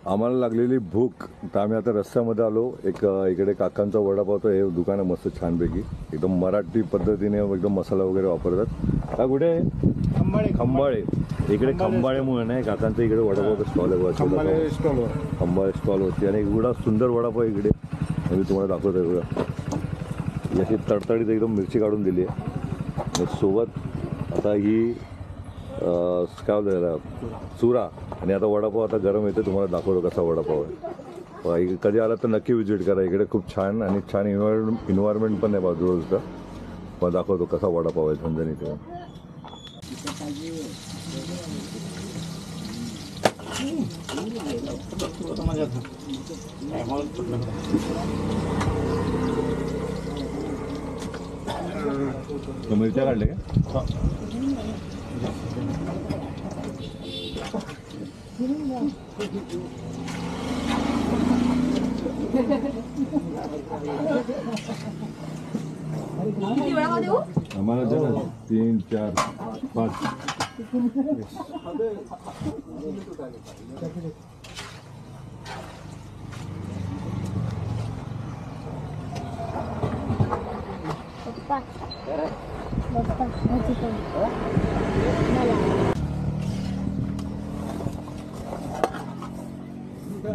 आम्हाला लागलेली भूक तर आम्ही आता रस्त्यामध्ये आलो. इकडे काकांचा वडापावचं हे दुकान आहे मस्त छानपैकी, एकदम मराठी पद्धतीने एकदम मसाला वगैरे वापरतात. हा कुठे आहे? खंबाळे. इकडे खंबाळे म्हणून आहे काकांचं, इकडे वडापावचा स्टॉल आहे. खंबाळे स्टॉलवरती आणि एवढा सुंदर वडापाव इकडे मी तुम्हाला दाखवतो. एवढा याची तडतडीत एकदम मिरची काढून दिली आहे. सोबत आता ही काय बोलतात चुरा आणि आता वडापाव आता गरम येते. तुम्हाला दाखवतो कसा वडापाव आहे. कधी आला तर नक्की व्हिजिट करा. इकडे खूप छान आणि छान इन्व्हायरमेंट पण आहे बाजूला. मग दाखवतो कसा वडापाव आहे झणझणीत. मिरच्या काढले का? आम्हाला जरा 3, 4, 5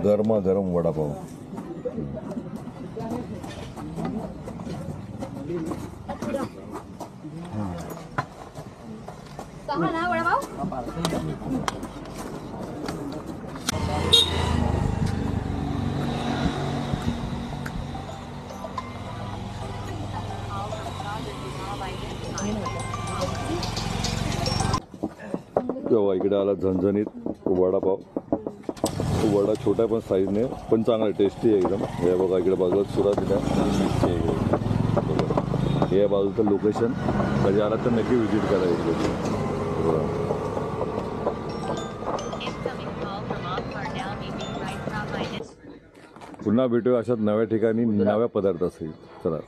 गरमागरम वडापाव. तेव्हा इकडे आला झणझणीत वडापाव. वडा छोटा पण साईजने पण चांगला टेस्टी आहे एकदम. हे बघा इकडे बाजूला चुरा दिला, मिरची आहे इकडे. हे बाजूचं लोकेशन कधी आला तर नक्की व्हिजिट करा इकडे. पुन्हा भेटूया अशाच नव्या ठिकाणी नव्या पदार्थासही. चला.